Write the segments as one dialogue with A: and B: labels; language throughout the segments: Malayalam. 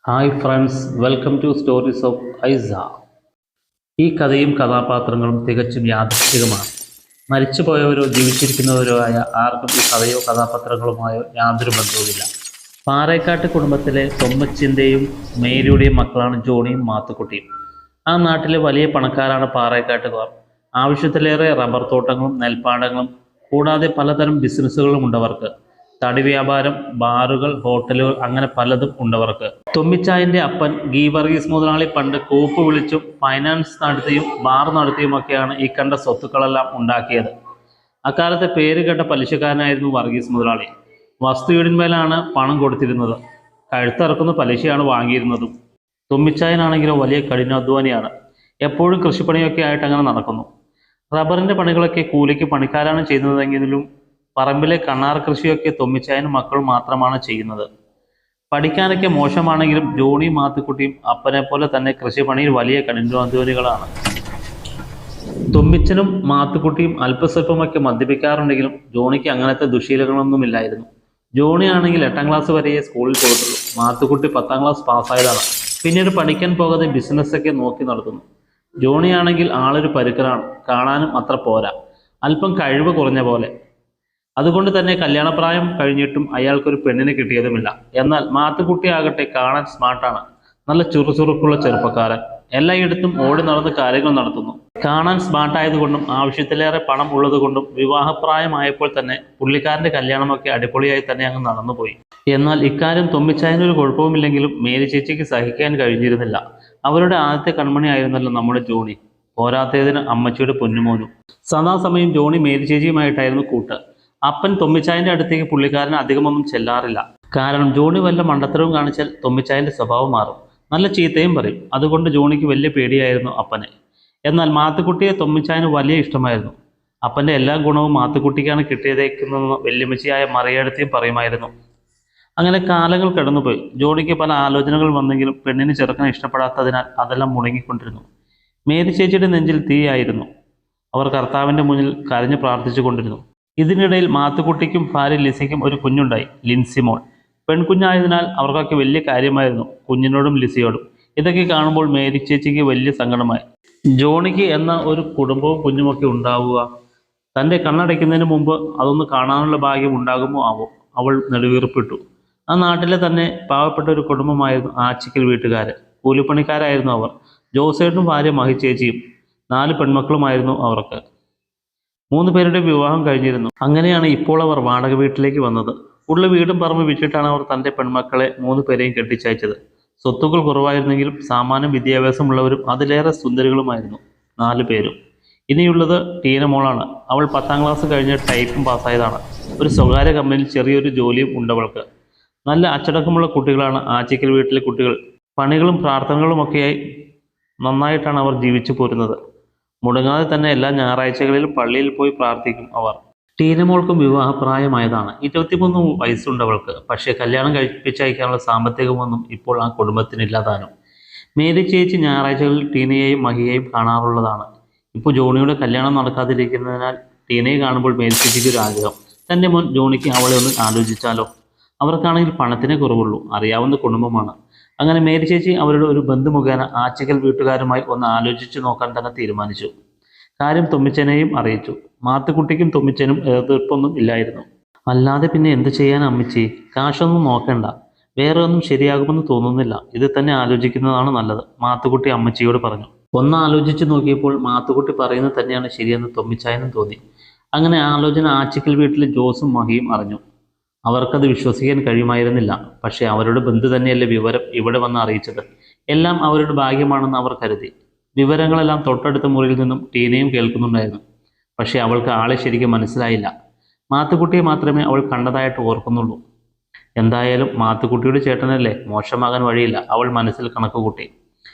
A: Hi friends, welcome to stories of Aisa. ഈ കഥയും കഥാപാത്രങ്ങളും തികച്ചും യാദൃച്ഛികമാണ്. മരിച്ചുപോയവരോ ജീവിച്ചിരിക്കുന്നവരോ ആയ ആർക്കും ഈ കഥയോ കഥാപാത്രങ്ങളുമായോ യാതൊരു ബന്ധവുമില്ല. പാറേക്കാട്ട് കുടുംബത്തിലെ തൊമ്മച്ചിൻ്റെയും മേരിയുടെയും മക്കളാണ് ജോണിയും മാത്തുക്കുട്ടിയും. ആ നാട്ടിലെ വലിയ പണക്കാരാണ് പാറേക്കാട്ടുകാർ. ആവശ്യത്തിലേറെ റബ്ബർ തോട്ടങ്ങളും നെൽപ്പാടങ്ങളും കൂടാതെ പലതരം ബിസിനസ്സുകളും ഉണ്ടവർക്ക്. തടി വ്യാപാരം, ബാറുകൾ, ഹോട്ടലുകൾ, അങ്ങനെ പലതും ഉണ്ടവർക്ക്. തൊമ്മിച്ചായൻ്റെ അപ്പൻ ഗീവർഗീസ് മുതലാളി പണ്ട് കോപ്പ് വിളിച്ചും ഫൈനാൻസ് നടത്തിയും ബാർ നടത്തിയുമൊക്കെയാണ് ഈ കണ്ട സ്വത്തുക്കളെല്ലാം ഉണ്ടാക്കിയത്. അക്കാലത്തെ പേരുകേട്ട പലിശക്കാരനായിരുന്നു വർഗീസ് മുതലാളി. വസ്തുവീടിന്മേലാണ് പണം കൊടുത്തിരുന്നത്. കഴുത്തിറക്കുന്ന പലിശയാണ് വാങ്ങിയിരുന്നതും. തൊമ്മിച്ചായനാണെങ്കിലോ വലിയ കഠിനാധ്വാനിയാണ്. എപ്പോഴും കൃഷിപ്പണിയൊക്കെ ആയിട്ട് അങ്ങനെ നടക്കുന്നു. റബ്ബറിൻ്റെ പണികളൊക്കെ കൂലിക്ക് പണിക്കാരാണ് ചെയ്യുന്നതെങ്കിലും പറമ്പിലെ കണ്ണാർ കൃഷിയൊക്കെ തൊമ്മിച്ചായനും മക്കളും മാത്രമാണ് ചെയ്യുന്നത്. പഠിക്കാനൊക്കെ മോശമാണെങ്കിലും ജോണിയും മാത്തുക്കുട്ടിയും അപ്പനെ പോലെ തന്നെ കൃഷിപ്പണിയിൽ വലിയ കഠിനാധ്വാനികളാണ്. തൊമ്മിച്ചനും മാത്തുക്കുട്ടിയും അല്പസ്വല്പമൊക്കെ മദ്യപിക്കാറുണ്ടെങ്കിലും ജോണിക്ക് അങ്ങനത്തെ ദുശീലങ്ങളൊന്നുമില്ലായിരുന്നു. ജോണി ആണെങ്കിൽ 8ാം ക്ലാസ് വരെയേ സ്കൂളിൽ പോയിട്ടുള്ളൂ. മാത്തുക്കുട്ടി 10ാം ക്ലാസ് പാസ്സായതാണ്. പിന്നീട് പഠിക്കാൻ പോകാതെ ബിസിനസ്സൊക്കെ നോക്കി നടത്തുന്നു. ജോണി ആണെങ്കിൽ ആളൊരു പരുക്കനാണ്. കാണാനും അത്ര പോരാ, അല്പം കഴിവ് കുറഞ്ഞ പോലെ. അതുകൊണ്ട് തന്നെ കല്യാണപ്രായം കഴിഞ്ഞിട്ടും അയാൾക്കൊരു പെണ്ണിനെ കിട്ടിയതുമില്ല. എന്നാൽ മാത്തുക്കുട്ടി ആകട്ടെ കാണാൻ സ്മാർട്ടാണ്. നല്ല ചുറുചുറുക്കുള്ള ചെറുപ്പക്കാരൻ. എല്ലായിടത്തും ഓടി നടന്ന് കാര്യങ്ങൾ നടത്തുന്നു. കാണാൻ സ്മാർട്ടായതുകൊണ്ടും ആവശ്യത്തിലേറെ പണം ഉള്ളതുകൊണ്ടും വിവാഹപ്രായമായപ്പോൾ തന്നെ പുള്ളിക്കാരൻ്റെ കല്യാണമൊക്കെ അടിപൊളിയായി തന്നെ അങ്ങ് നടന്നുപോയി. എന്നാൽ ഇക്കാര്യം തൊമ്മിച്ചായനൊരു കുഴപ്പവുമില്ലെങ്കിലും മേരി ചേച്ചിക്ക് സഹിക്കാൻ കഴിഞ്ഞിരുന്നില്ല. അവരുടെ ആദ്യത്തെ കൺമണിയായിരുന്നല്ലോ നമ്മുടെ ജോണി. പോരാത്തതിന് അമ്മച്ചിയുടെ പൊന്നുമോനും. സദാസമയം ജോണി മേരി ചേച്ചിയുമായിട്ടായിരുന്നു കൂട്ട്. അപ്പൻ തൊമ്മിച്ചായൻ്റെ അടുത്തേക്ക് പുള്ളിക്കാരൻ അധികമൊന്നും ചെല്ലാറില്ല. കാരണം ജോണി വല്ല മണ്ടത്തരവും കാണിച്ചാൽ തൊമ്മിച്ചായൻ്റെ സ്വഭാവം മാറും. നല്ല ചീത്തയും പറയും. അതുകൊണ്ട് ജോണിക്ക് വലിയ പേടിയായിരുന്നു അപ്പനെ. എന്നാൽ മാത്തുക്കുട്ടിയെ തൊമ്മിച്ചായന് വലിയ ഇഷ്ടമായിരുന്നു. അപ്പൻ്റെ എല്ലാ ഗുണവും മാത്തുക്കുട്ടിക്കാണ് കിട്ടിയതേക്കുന്നതെന്ന് വല്യമ്മച്ചിയായ മറിയടത്തെയും പറയുമായിരുന്നു. അങ്ങനെ കാലങ്ങൾ കടന്നുപോയി. ജോണിക്ക് പല ആലോചനകൾ വന്നെങ്കിലും പെണ്ണിന് ചെറുക്കനെ ഇഷ്ടപ്പെടാത്തതിനാൽ അതെല്ലാം മുടങ്ങിക്കൊണ്ടിരുന്നു. മേരി ചേച്ചിയുടെ നെഞ്ചിൽ തീയായിരുന്നു. അവർ കർത്താവിൻ്റെ മുന്നിൽ കരഞ്ഞു പ്രാർത്ഥിച്ചു കൊണ്ടിരുന്നു. ഇതിനിടയിൽ മാത്തുക്കുട്ടിക്കും ഭാര്യ ലിസിക്കും ഒരു കുഞ്ഞുണ്ടായി, ലിൻസിമോൾ. പെൺകുഞ്ഞായതിനാൽ അവർക്കൊക്കെ വലിയ കാര്യമായിരുന്നു, കുഞ്ഞിനോടും ലിസിയോടും. ഇതൊക്കെ കാണുമ്പോൾ മേരി ചേച്ചിക്ക് വലിയ സങ്കടമായി. ജോണിക്ക് എന്ന ഒരു കുടുംബവും കുഞ്ഞുമൊക്കെ ഉണ്ടാവുക, തൻ്റെ കണ്ണടയ്ക്കുന്നതിന് മുമ്പ് അതൊന്ന് കാണാനുള്ള ഭാഗ്യം ഉണ്ടാകുമോ ആവോ? അവൾ നെടുവീർപ്പിട്ടു. ആ നാട്ടിലെ തന്നെ പാവപ്പെട്ട ഒരു കുടുംബമായിരുന്നു ആച്ചിക്കൽ വീട്ടുകാർ. കൂലിപ്പണിക്കാരായിരുന്നു അവർ. ജോസേട്ടും ഭാര്യ മഹി ചേച്ചിയും 4 പെൺമക്കളുമായിരുന്നു അവർക്ക്. 3 പേരുടെ വിവാഹം കഴിഞ്ഞിരുന്നു. അങ്ങനെയാണ് ഇപ്പോൾ അവർ വാടക വീട്ടിലേക്ക് വന്നത്. ഉള്ള വീടും പറമ്പ് വിറ്റിട്ടാണ് അവർ തൻ്റെ പെൺമക്കളെ 3 പേരെയും കെട്ടിച്ചയച്ചത്. സ്വത്തുക്കൾ കുറവായിരുന്നെങ്കിലും സാമാന്യം വിദ്യാഭ്യാസമുള്ളവരും അതിലേറെ സുന്ദരികളുമായിരുന്നു 4 പേരും. ഇനിയുള്ളത് ടീന മോളാണ്. അവൾ 10ാം ക്ലാസ് കഴിഞ്ഞ് ടൈപ്പും പാസ്സായതാണ്. ഒരു സ്വകാര്യ കമ്പനിയിൽ ചെറിയൊരു ജോലിയും ഉണ്ടവൾക്ക്. നല്ല അച്ചടക്കമുള്ള കുട്ടികളാണ് ആച്ചിക്കൽ വീട്ടിലെ കുട്ടികൾ. പണികളും പ്രാർത്ഥനകളുമൊക്കെയായി നന്നായിട്ടാണ് അവർ ജീവിച്ചു പോരുന്നത്. മുടങ്ങാതെ തന്നെ എല്ലാ ഞായറാഴ്ചകളിലും പള്ളിയിൽ പോയി പ്രാർത്ഥിക്കും അവർ. ടീനമോൾക്കും വിവാഹപ്രായമായതാണ്. 23 വയസ്സുണ്ടവൾക്ക്. പക്ഷേ കല്യാണം കഴിപ്പിച്ചയക്കാനുള്ള സാമ്പത്തികമൊന്നും ഇപ്പോൾ ആ കുടുംബത്തിനില്ലാതാനും. മേരി ചേച്ചി ഞായറാഴ്ചകളിൽ ടീനയെയും മഹിയെയും കാണാറുള്ളതാണ്. ഇപ്പോൾ ജോണിയുടെ കല്യാണം നടക്കാതിരിക്കുന്നതിനാൽ ടീനയെ കാണുമ്പോൾ മേരി ചേച്ചിക്ക് ഒരു ആഗ്രഹം. തൻ്റെ മോൻ ജോണിക്ക് അവളെ ഒന്ന് ആലോചിച്ചാലോ? അവർക്കാണെങ്കിൽ പണത്തിനേ കുറവുള്ളൂ. അറിയാവുന്ന കുടുംബമാണ്. അങ്ങനെ മേരി ചേച്ചി അവരുടെ ഒരു ബന്ധു മുഖേന ആച്ചിക്കൽ വീട്ടുകാരുമായി ഒന്ന് ആലോചിച്ചു നോക്കാൻ തന്നെ തീരുമാനിച്ചു. കാര്യം തൊമ്മിച്ചനെയും അറിയിച്ചു. മാത്തുക്കുട്ടിക്കും തൊമ്മിച്ചനും എതിർപ്പൊന്നും ഇല്ലായിരുന്നു. അല്ലാതെ പിന്നെ എന്ത് ചെയ്യാൻ അമ്മച്ചി? കാശൊന്നും നോക്കണ്ട, വേറെ ഒന്നും ശരിയാകുമെന്ന് തോന്നുന്നില്ല. ഇത് തന്നെ ആലോചിക്കുന്നതാണ് നല്ലത്, മാത്തുക്കുട്ടി അമ്മച്ചിയോട് പറഞ്ഞു. ഒന്ന് ആലോചിച്ച് നോക്കിയപ്പോൾ മാത്തുക്കുട്ടി പറയുന്നത് തന്നെയാണ് ശരിയെന്ന് തൊമ്മിച്ചായനും തോന്നി. അങ്ങനെ ആലോചന ആച്ചിക്കൽ വീട്ടിലെ ജോസും മഹിയും അറിഞ്ഞു. അവർക്കത് വിശ്വസിക്കാൻ കഴിയുമായിരുന്നില്ല. പക്ഷേ അവരുടെ ബന്ധു തന്നെയല്ലേ വിവരം ഇവിടെ വന്ന് അറിയിച്ചത്. എല്ലാം അവരുടെ ഭാഗ്യമാണെന്ന് അവർ കരുതി. വിവരങ്ങളെല്ലാം തൊട്ടടുത്ത മുറിയിൽ നിന്നും ടീനയും കേൾക്കുന്നുണ്ടായിരുന്നു. പക്ഷേ അവൾക്ക് ആളെ ശരിക്കും മനസ്സിലായില്ല. മാത്തുക്കുട്ടിയെ മാത്രമേ അവൾ കണ്ടതായിട്ട് ഓർക്കുന്നുള്ളൂ. എന്തായാലും മാത്തുക്കുട്ടിയുടെ ചേട്ടനല്ലേ, മോശമാകാൻ വഴിയില്ല, അവൾ മനസ്സിൽ കണക്കുകൂട്ടി.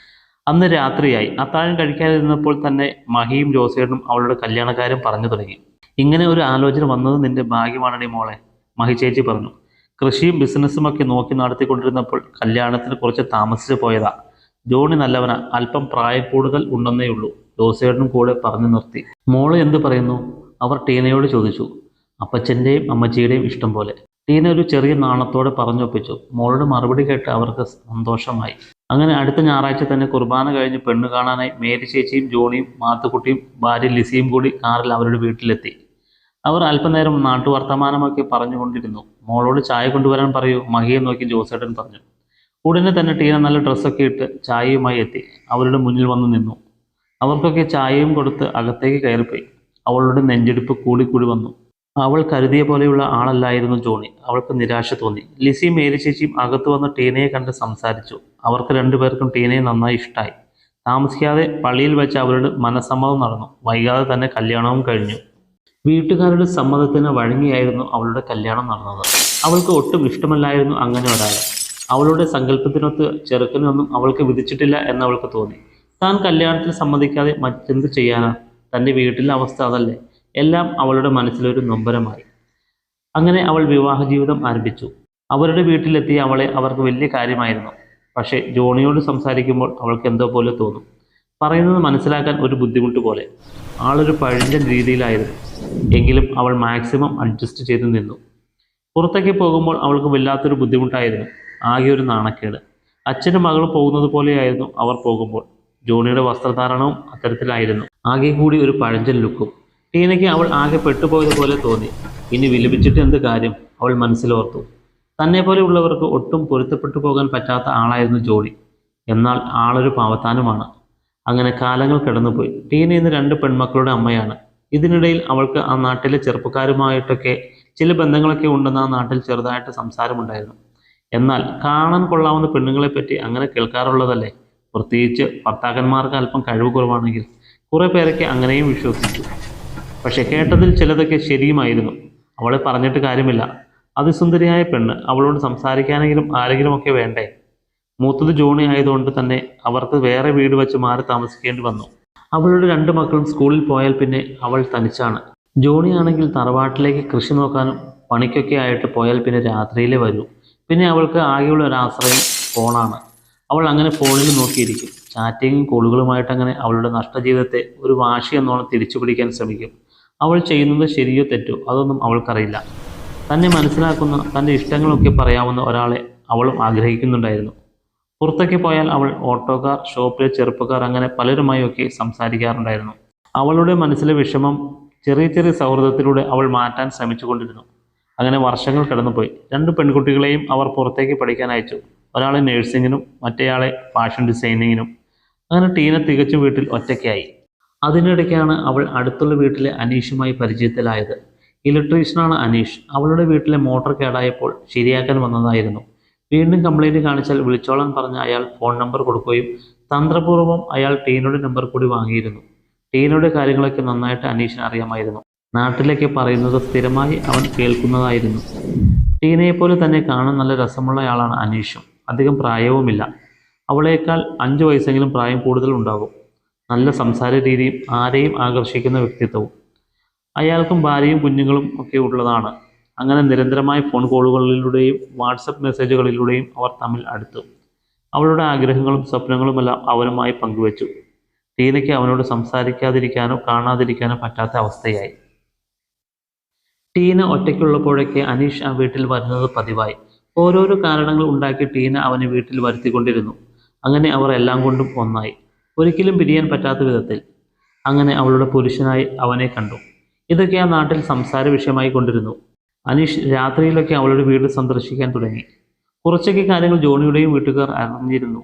A: അന്ന് രാത്രിയായി. അത്താഴം കഴിക്കാതിരുന്നപ്പോൾ തന്നെ മഹിയും ജോസേട്ടനും അവളുടെ കല്യാണക്കാരും പറഞ്ഞു തുടങ്ങി. ഇങ്ങനെ ഒരു ആലോചന വന്നത് നിന്റെ ഭാഗ്യമാണടി മോളെ, മഹി ചേച്ചി പറഞ്ഞു. കൃഷിയും ബിസിനസ്സുമൊക്കെ നോക്കി നടത്തിക്കൊണ്ടിരുന്നപ്പോൾ കല്യാണത്തിന് കുറച്ച് താമസിച്ചു പോയതാ. ജോണി നല്ലവനാ, അല്പം പ്രായം കൂടുതൽ ഉണ്ടെന്നേ ഉള്ളൂ, ജോസേട്ടനും കൂടെ പറഞ്ഞു നിർത്തി. മോള് എന്ത് പറയുന്നു? അവർ ടീനയോട് ചോദിച്ചു. അപ്പച്ചൻ്റെയും അമ്മച്ചിയുടെയും ഇഷ്ടം പോലെ. ടീന ഒരു ചെറിയ നാണത്തോടെ പറഞ്ഞൊപ്പിച്ചു. മോളുടെ മറുപടി കേട്ട് അവർക്ക് സന്തോഷമായി. അങ്ങനെ അടുത്ത ഞായറാഴ്ച തന്നെ കുർബാന കഴിഞ്ഞ് പെണ്ണ് കാണാനായി മേരി ചേച്ചിയും ജോണിയും മാത്തുക്കുട്ടിയും ഭാര്യ ലിസിയും കൂടി കാറിൽ അവരുടെ വീട്ടിലെത്തി. അവർ അല്പനേരം നാട്ടുവർത്തമാനമൊക്കെ പറഞ്ഞുകൊണ്ടിരുന്നു. മോളോട് ചായ കൊണ്ടുവരാൻ പറയൂ, മഹിയെ നോക്കി ജോസേട്ടൻ പറഞ്ഞു. ഉടനെ തന്നെ ടീന നല്ല ഡ്രസ്സൊക്കെ ഇട്ട് ചായയുമായി എത്തി അവരുടെ മുന്നിൽ വന്ന് നിന്നു. അവർക്കൊക്കെ ചായയും കൊടുത്ത് അകത്തേക്ക് കയറിപ്പോയി. അവളുടെ നെഞ്ചെടുപ്പ് കൂടി വന്നു. അവൾ കരുതിയ പോലെയുള്ള ആളല്ലായിരുന്നു ജോണി. അവൾക്ക് നിരാശ തോന്നി. ലിസിയും മേരി ചേച്ചിയും അകത്തു വന്ന് ടീനയെ കണ്ട് സംസാരിച്ചു. അവർക്ക് രണ്ടുപേർക്കും ടീനയെ നന്നായി ഇഷ്ടമായി. താമസിക്കാതെ പള്ളിയിൽ വെച്ച് അവരുടെ മനസ്സമ്മതം നടന്നു. വൈകാതെ തന്നെ കല്യാണവും കഴിഞ്ഞു. വീട്ടുകാരുടെ സമ്മതത്തിന് വഴങ്ങിയായിരുന്നു അവളുടെ കല്യാണം നടന്നത്. അവൾക്ക് ഒട്ടും ഇഷ്ടമല്ലായിരുന്നു അങ്ങനെ ഒരാൾ. അവളുടെ സങ്കല്പത്തിനൊത്ത് ചെറുക്കനൊന്നും അവൾക്ക് വിധിച്ചിട്ടില്ല എന്നവൾക്ക് തോന്നി. താൻ കല്യാണത്തിൽ സമ്മതിക്കാതെ മറ്റെന്ത് ചെയ്യാനാ? തൻ്റെ വീട്ടിലെ അവസ്ഥ അതല്ലേ? എല്ലാം അവളുടെ മനസ്സിലൊരു നൊമ്പരമായി. അങ്ങനെ അവൾ വിവാഹ ജീവിതം ആരംഭിച്ചു. അവരുടെ വീട്ടിലെത്തിയ അവളെ അവർക്ക് വലിയ കാര്യമായിരുന്നു. പക്ഷേ ജോണിയോട് സംസാരിക്കുമ്പോൾ അവൾക്ക് എന്തോ പോലെ തോന്നും. പറയുന്നത് മനസ്സിലാക്കാൻ ഒരു ബുദ്ധിമുട്ട് പോലെ. ആളൊരു പഴഞ്ചൻ രീതിയിലായിരുന്നു. എങ്കിലും അവൾ മാക്സിമം അഡ്ജസ്റ്റ് ചെയ്ത് നിന്നു. പുറത്തേക്ക് പോകുമ്പോൾ അവൾക്ക് വല്ലാത്തൊരു ബുദ്ധിമുട്ടായിരുന്നു. ആകെ ഒരു നാണക്കേട്. അച്ഛനും മകളും പോകുന്നത് പോലെയായിരുന്നു അവർ പോകുമ്പോൾ. ജോണിയുടെ വസ്ത്രധാരണവും അത്തരത്തിലായിരുന്നു. ആകെ കൂടി ഒരു പഴഞ്ചൻ ലുക്കും. ടീനയ്ക്ക് അവൾ ആകെ പെട്ടുപോയതുപോലെ തോന്നി. ഇനി വിലപിച്ചിട്ട് എന്ത് കാര്യം? അവൾ മനസ്സിലോർത്തു. തന്നെപ്പോലെയുള്ളവർക്ക് ഒട്ടും പൊരുത്തപ്പെട്ടു പോകാൻ പറ്റാത്ത ആളായിരുന്നു ജോണി. എന്നാൽ ആളൊരു പാവത്താനുമാണ്. അങ്ങനെ കാലങ്ങൾ കടന്നുപോയി. ടീന ഇന്ന് 2 പെൺമക്കളുടെ അമ്മയാണ്. ഇതിനിടയിൽ അവൾക്ക് ആ നാട്ടിലെ ചെറുപ്പക്കാരുമായിട്ടൊക്കെ ചില ബന്ധങ്ങളൊക്കെ ഉണ്ടെന്ന് ആ നാട്ടിൽ ചെറുതായിട്ട് സംസാരമുണ്ടായിരുന്നു. എന്നാൽ കാണാൻ കൊള്ളാവുന്ന പെണ്ണുങ്ങളെപ്പറ്റി അങ്ങനെ കേൾക്കാറുള്ളതല്ലേ? പ്രത്യേകിച്ച് ഭർത്താക്കന്മാർക്ക് അല്പം കഴിവ് കുറവാണെങ്കിൽ. കുറേ പേരൊക്കെ അങ്ങനെയും വിശ്വസിച്ചു. പക്ഷെ കേട്ടതിൽ ചിലതൊക്കെ ശരിയുമായിരുന്നു. അവളെ പറഞ്ഞിട്ട് കാര്യമില്ല. അതിസുന്ദരിയായ പെണ്ണ്. അവളോട് സംസാരിക്കാനെങ്കിലും ആരെങ്കിലുമൊക്കെ വേണ്ടേ? മൂത്തത് ജോണി ആയതുകൊണ്ട് തന്നെ അവർക്ക് വേറെ വീട് വെച്ച് മാറി താമസിക്കേണ്ടി വന്നു. അവളുടെ 2 മക്കളും സ്കൂളിൽ പോയാൽ പിന്നെ അവൾ തനിച്ചാണ്. ജോണി ആണെങ്കിൽ തറവാട്ടിലേക്ക് കൃഷി നോക്കാനും പണിക്കൊക്കെ ആയിട്ട് പോയാൽ പിന്നെ രാത്രിയിലേ വരൂ. പിന്നെ അവൾക്ക് ആകെയുള്ള ഒരാശ്രയം ഫോണാണ്. അവൾ അങ്ങനെ ഫോണിൽ നോക്കിയിരിക്കും. ചാറ്റിങ്ങും കോളുകളുമായിട്ട് അങ്ങനെ അവളുടെ നഷ്ടജീവിതത്തെ ഒരു വാശി എന്നോണം തിരിച്ചു പിടിക്കാൻ ശ്രമിക്കും. അവൾ ചെയ്യുന്നത് ശരിയോ തെറ്റോ അതൊന്നും അവൾക്കറിയില്ല. തന്നെ മനസ്സിലാക്കുന്ന, തൻ്റെ ഇഷ്ടങ്ങളൊക്കെ പറയാവുന്ന ഒരാളെ അവളും ആഗ്രഹിക്കുന്നുണ്ടായിരുന്നു. പുറത്തേക്ക് പോയാൽ അവൾ ഓട്ടോക്കാർ, ഷോപ്പിലെ ചെറുപ്പക്കാർ, അങ്ങനെ പലരുമായൊക്കെ സംസാരിക്കാറുണ്ടായിരുന്നു. അവളുടെ മനസ്സിലെ വിഷമം ചെറിയ ചെറിയ സൗഹൃദത്തിലൂടെ അവൾ മാറ്റാൻ ശ്രമിച്ചുകൊണ്ടിരുന്നു. അങ്ങനെ വർഷങ്ങൾ കടന്നുപോയി. 2 പെൺകുട്ടികളെയും അവർ പുറത്തേക്ക് പഠിക്കാൻ അയച്ചു. ഒരാളെ നഴ്സിങ്ങിനും മറ്റേയാളെ ഫാഷൻ ഡിസൈനിങ്ങിനും. അങ്ങനെ ടീന തികച്ചും വീട്ടിൽ ഒറ്റയ്ക്കായി. അതിനിടയ്ക്കാണ് അവൾ അടുത്തുള്ള വീട്ടിലെ അനീഷുമായി പരിചയത്തിലായത്. ഇലക്ട്രീഷ്യനാണ് അനീഷ്. അവളുടെ വീട്ടിലെ മോട്ടോർ കേടായപ്പോൾ ശരിയാക്കാൻ വന്നതായിരുന്നു. വീണ്ടും കംപ്ലൈൻറ്റ് കാണിച്ചാൽ വിളിച്ചോളാൻ പറഞ്ഞ അയാൾ ഫോൺ നമ്പർ കൊടുക്കുകയും തന്ത്രപൂർവ്വം അയാൾ ടീനയുടെ നമ്പർ കൂടി വാങ്ങിയിരുന്നു. ടീനയുടെ കാര്യങ്ങളൊക്കെ നന്നായിട്ട് അനീഷിന് അറിയാമായിരുന്നു. നാട്ടിലേക്ക് പറയുന്നത് സ്ഥിരമായി അവൻ കേൾക്കുന്നതായിരുന്നു. ടീനയെപ്പോലെ തന്നെ കാണാൻ നല്ല രസമുള്ളയാളാണ് അനീഷും. അധികം പ്രായവുമില്ല. അവളേക്കാൾ 5 വയസ്സെങ്കിലും പ്രായം കൂടുതൽ ഉണ്ടാകും. നല്ല സംസാര രീതിയും ആരെയും ആകർഷിക്കുന്ന വ്യക്തിത്വവും. അയാൾക്കും ഭാര്യയും കുഞ്ഞുങ്ങളും ഒക്കെ ഉള്ളതാണ്. അങ്ങനെ നിരന്തരമായ ഫോൺ കോളുകളിലൂടെയും വാട്സപ്പ് മെസ്സേജുകളിലൂടെയും അവർ തമ്മിൽ അടുത്തു. അവളുടെ ആഗ്രഹങ്ങളും സ്വപ്നങ്ങളുമെല്ലാം അവനുമായി പങ്കുവച്ചു. ടീനയ്ക്ക് അവനോട് സംസാരിക്കാതിരിക്കാനോ കാണാതിരിക്കാനോ പറ്റാത്ത അവസ്ഥയായി. ടീന ഒറ്റയ്ക്കുള്ളപ്പോഴൊക്കെ അനീഷ് ആ വീട്ടിൽ വരുന്നത് പതിവായി. ഓരോരോ കാരണങ്ങൾ ഉണ്ടാക്കി ടീന അവനെ വീട്ടിൽ വരുത്തിക്കൊണ്ടിരുന്നു. അങ്ങനെ അവർ എല്ലാം കൊണ്ടും ഒന്നായി. ഒരിക്കലും പിരിയാൻ പറ്റാത്ത വിധത്തിൽ. അങ്ങനെ അവളുടെ പുരുഷനായി അവനെ കണ്ടു. ഇതൊക്കെ ആ നാട്ടിൽ സംസാര വിഷയമായി കൊണ്ടിരുന്നു. അനീഷ് രാത്രിയിലൊക്കെ അവളുടെ വീട് സന്ദർശിക്കാൻ തുടങ്ങി. കുറച്ചൊക്കെ കാര്യങ്ങൾ ജോണിയുടെയും വീട്ടുകാർ അറിഞ്ഞിരുന്നു.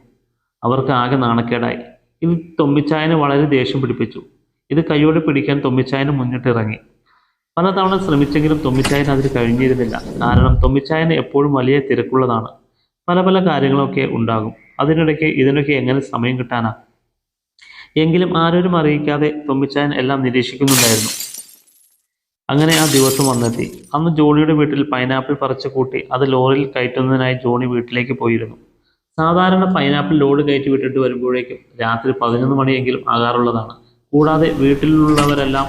A: അവർക്ക് ആകെ നാണക്കേടായി. ഇത് തൊമ്മിച്ചായനെ വളരെ ദേഷ്യം പിടിപ്പിച്ചു. ഇത് കൈയോടെ പിടിക്കാൻ തൊമ്മിച്ചായന് മുന്നിട്ടിറങ്ങി. പലതവണ ശ്രമിച്ചെങ്കിലും തൊമ്മിച്ചായന് അതിന് കഴിഞ്ഞിരുന്നില്ല. കാരണം തൊമ്മിച്ചായന് എപ്പോഴും വലിയ തിരക്കുള്ളതാണ്. പല കാര്യങ്ങളൊക്കെ ഉണ്ടാകും. അതിനിടയ്ക്ക് ഇതിനൊക്കെ എങ്ങനെ സമയം കിട്ടാനാ? എങ്കിലും ആരോരും അറിയിക്കാതെ തൊമ്മിച്ചായൻ എല്ലാം നിരീക്ഷിക്കുന്നുണ്ടായിരുന്നു. അങ്ങനെ ആ ദിവസം വന്നെത്തി. അന്ന് ജോണിയുടെ വീട്ടിൽ പൈനാപ്പിൾ പറിച്ചു കൂട്ടി അത് ലോറിയിൽ കയറ്റുന്നതിനായി ജോണി വീട്ടിലേക്ക് പോയിരുന്നു. സാധാരണ പൈനാപ്പിൾ ലോഡ് കയറ്റി വിട്ടിട്ട് വരുമ്പോഴേക്കും രാത്രി 11 മണിയെങ്കിലും ആകാറുള്ളതാണ്. കൂടാതെ വീട്ടിലുള്ളവരെല്ലാം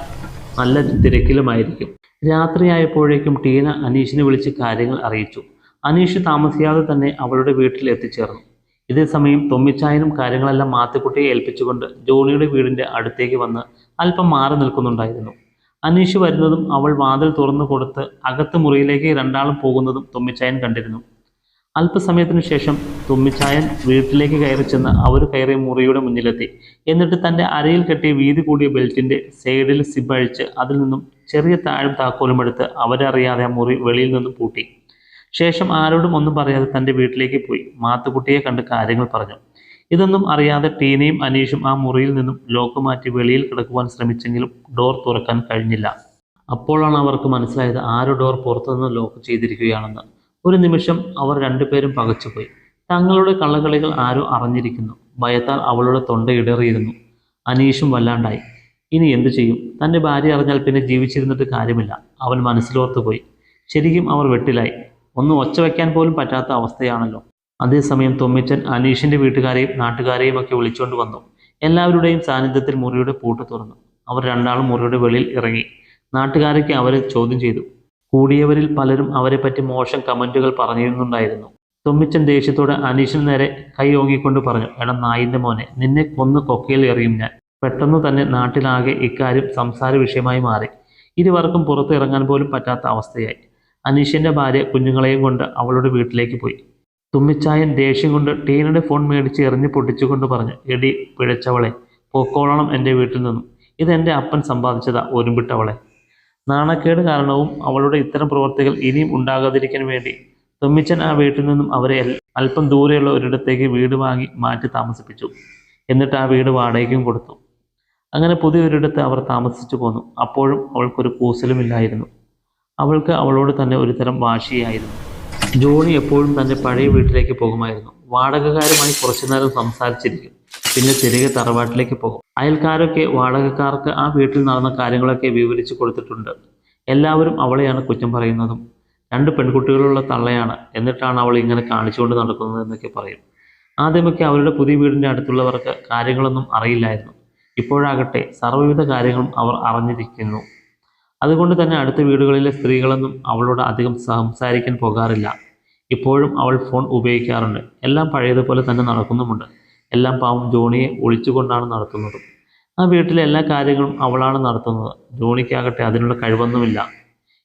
A: നല്ല തിരക്കിലുമായിരിക്കും. രാത്രിയായപ്പോഴേക്കും ടീന അനീഷിനെ വിളിച്ച് കാര്യങ്ങൾ അറിയിച്ചു. അനീഷ് താമസിയാതെ തന്നെ അവളുടെ വീട്ടിൽ എത്തിച്ചേർന്നു. ഇതേ സമയം തൊമ്മിച്ചായനും കാര്യങ്ങളെല്ലാം മാത്തുക്കുട്ടിയെ ഏൽപ്പിച്ചുകൊണ്ട് ജോണിയുടെ വീടിൻ്റെ അടുത്തേക്ക് വന്ന് അല്പം മാറി നിൽക്കുന്നുണ്ടായിരുന്നു. അനീഷ് വരുന്നതും അവൾ വാതിൽ തുറന്നു കൊടുത്ത് അകത്ത് മുറിയിലേക്ക് രണ്ടാളും പോകുന്നതും തുമ്മിച്ചായൻ കണ്ടിരുന്നു. അല്പസമയത്തിനു ശേഷം തുമ്മിച്ചായൻ വീട്ടിലേക്ക് കയറി ചെന്ന് അവർ കയറിയ മുറിയുടെ മുന്നിലെത്തി. എന്നിട്ട് തൻ്റെ അരയിൽ കെട്ടിയ വീതി കൂടിയ ബെൽറ്റിൻ്റെ സൈഡിൽ സിബ് അഴിച്ച് അതിൽ നിന്നും ചെറിയ താഴും താക്കോലും എടുത്ത് അവരറിയാതെ ആ മുറി വെളിയിൽ നിന്നും പൂട്ടി. ശേഷം ആരോടും ഒന്നും പറയാതെ തൻ്റെ വീട്ടിലേക്ക് പോയി മാത്തുക്കുട്ടിയെ കണ്ട് കാര്യങ്ങൾ പറഞ്ഞു. ഇതൊന്നും അറിയാതെ ടീനയും അനീഷും ആ മുറിയിൽ നിന്നും ലോക്ക് മാറ്റി വെളിയിൽ കിടക്കുവാൻ ശ്രമിച്ചെങ്കിലും ഡോർ തുറക്കാൻ കഴിഞ്ഞില്ല. അപ്പോഴാണ് അവർക്ക് മനസ്സിലായത് ആരോ ഡോർ പുറത്തുനിന്ന് ലോക്ക് ചെയ്തിരിക്കുകയാണെന്ന്. ഒരു നിമിഷം അവർ രണ്ടുപേരും പകച്ചുപോയി. തങ്ങളുടെ കള്ളക്കളികൾ ആരോ അറിഞ്ഞിരിക്കുന്നു. ഭയത്താൽ അവളുടെ തൊണ്ട ഇടറിയിരുന്നു. അനീഷും വല്ലാണ്ടായി. ഇനി എന്തു ചെയ്യും? തൻ്റെ ഭാര്യ അറിഞ്ഞാൽ പിന്നെ ജീവിച്ചിരുന്നിട്ട് കാര്യമില്ല. അവൻ മനസ്സിലോർത്തുപോയി. ശരിക്കും അവർ വെട്ടിലായി. ഒന്ന് ഒച്ച വയ്ക്കാൻ പോലും പറ്റാത്ത അവസ്ഥയാണല്ലോ. അതേസമയം തൊമ്മിച്ചൻ അനീഷിൻ്റെ വീട്ടുകാരെയും നാട്ടുകാരെയും ഒക്കെ വിളിച്ചുകൊണ്ട് വന്നു. എല്ലാവരുടെയും സാന്നിധ്യത്തിൽ മുറിയുടെ പൂട്ട് തുറന്നു. അവർ രണ്ടാളും മുറിയുടെ വെളിയിൽ ഇറങ്ങി. നാട്ടുകാരൊക്കെ അവരെ ചോദ്യം ചെയ്തു. കൂടിയവരിൽ പലരും അവരെപ്പറ്റി മോശം കമൻറ്റുകൾ പറഞ്ഞിരുന്നുണ്ടായിരുന്നു. തൊമ്മിച്ചൻ ദേഷ്യത്തോടെ അനീഷിന് നേരെ കൈ ഓങ്ങിക്കൊണ്ട് പറഞ്ഞു, എടാ നായിൻ്റെ മോനെ, നിന്നെ കൊന്ന് കൊക്കയിൽ എറിയും ഞാൻ. പെട്ടെന്ന് തന്നെ നാട്ടിലാകെ ഇക്കാര്യം സംസാര വിഷയമായി മാറി. ഇരുവർക്കും പുറത്ത് ഇറങ്ങാൻ പോലും പറ്റാത്ത അവസ്ഥയായി. അനീഷിൻ്റെ ഭാര്യ കുഞ്ഞുങ്ങളെയും കൊണ്ട് അവളുടെ വീട്ടിലേക്ക് പോയി. തുമ്മിച്ചായൻ ദേഷ്യം കൊണ്ട് ടീനയുടെ ഫോൺ മേടിച്ച് എറിഞ്ഞ് പൊട്ടിച്ചുകൊണ്ട് പറഞ്ഞു, എടി പിഴച്ചവളെ, പൊക്കോളണം എൻ്റെ വീട്ടിൽ നിന്നും. ഇതെൻ്റെ അപ്പൻ സമ്പാദിച്ചതാ ഒരുമ്പിട്ടവളെ. നാണക്കേട് കാരണവും അവളുടെ ഇത്തരം പ്രവർത്തികൾ ഇനിയും ഉണ്ടാകാതിരിക്കാൻ വേണ്ടി തൊമ്മിച്ചൻ ആ വീട്ടിൽ നിന്നും അവരെ അല്പം ദൂരെയുള്ള ഒരിടത്തേക്ക് വീട് വാങ്ങി മാറ്റി താമസിപ്പിച്ചു. എന്നിട്ട് ആ വീട് വാടകയ്ക്കും കൊടുത്തു. അങ്ങനെ പുതിയൊരിടത്ത് അവർ താമസിച്ചു പോന്നു. അപ്പോഴും അവൾക്കൊരു കൂസലുമില്ലായിരുന്നു. അവൾക്ക് അവളോട് തന്നെ ഒരുതരം വാശിയായിരുന്നു. ജോണി എപ്പോഴും തൻ്റെ പഴയ വീട്ടിലേക്ക് പോകുമായിരുന്നു. വാടകക്കാരുമായി കുറച്ചു നേരം സംസാരിച്ചിരിക്കും. പിന്നെ തിരികെ തറവാട്ടിലേക്ക് പോകും. അയൽക്കാരൊക്കെ വാടകക്കാർക്ക് ആ വീട്ടിൽ നടന്ന കാര്യങ്ങളൊക്കെ വിവരിച്ചു കൊടുത്തിട്ടുണ്ട്. എല്ലാവരും അവളെയാണ് കുറ്റം പറയുന്നതും. 2 പെൺകുട്ടികളുള്ള തള്ളയാണ്, എന്നിട്ടാണ് അവൾ ഇങ്ങനെ കാണിച്ചുകൊണ്ട് നടക്കുന്നത് എന്നൊക്കെ പറയും. ആദ്യമൊക്കെ അവരുടെ പുതിയ വീടിൻ്റെ അടുത്തുള്ളവർക്ക് കാര്യങ്ങളൊന്നും അറിയില്ലായിരുന്നു. ഇപ്പോഴാകട്ടെ സർവ്വവിധ കാര്യങ്ങളും അവർ അറിഞ്ഞിരിക്കുന്നു. അതുകൊണ്ട് തന്നെ അടുത്ത വീടുകളിലെ സ്ത്രീകളൊന്നും അവളോട് അധികം സംസാരിക്കാൻ പോകാറില്ല. ഇപ്പോഴും അവൾ ഫോൺ ഉപയോഗിക്കാറുണ്ട്. എല്ലാം പഴയതുപോലെ തന്നെ നടക്കുന്നുമുണ്ട്. എല്ലാം പാവം ജോണിയെ ഒളിച്ചുകൊണ്ടാണ് നടത്തുന്നത്. ആ വീട്ടിലെ എല്ലാ കാര്യങ്ങളും അവളാണ് നടത്തുന്നത്. ജോണിക്കാകട്ടെ അതിനുള്ള കഴിവൊന്നുമില്ല.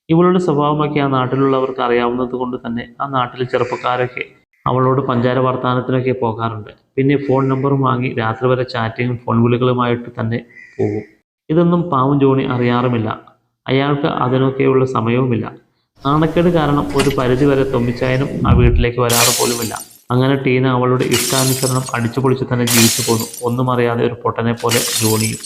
A: ഇവളുടെ സ്വഭാവമൊക്കെ ആ നാട്ടിലുള്ളവർക്ക് അറിയാവുന്നത് കൊണ്ട് തന്നെ ആ നാട്ടിലെ ചെറുപ്പക്കാരൊക്കെ അവളോട് പഞ്ചാര വർത്തമാനത്തിനൊക്കെ പോകാറുണ്ട്. പിന്നെ ഫോൺ നമ്പറും വാങ്ങി രാത്രി വരെ ചാറ്റിങ്ങും ഫോൺ വിളികളുമായിട്ട് തന്നെ പോകും. ഇതൊന്നും പാവം ജോണി അറിയാറുമില്ല. അയാൾക്ക് അതിനൊക്കെയുള്ള സമയവുമില്ല. നാണക്കേട് കാരണം ഒരു പരിധിവരെ തൊമ്മിച്ചായനും ആ വീട്ടിലേക്ക് വരാറ് പോലുമില്ല. അങ്ങനെ ടീന അവളുടെ ഇഷ്ടാനുസരണം അടിച്ചുപൊളിച്ച് തന്നെ ജീവിച്ചു പോന്നു. ഒന്നും അറിയാതെ ഒരു പൊട്ടനെ പോലെ ജോണിയും.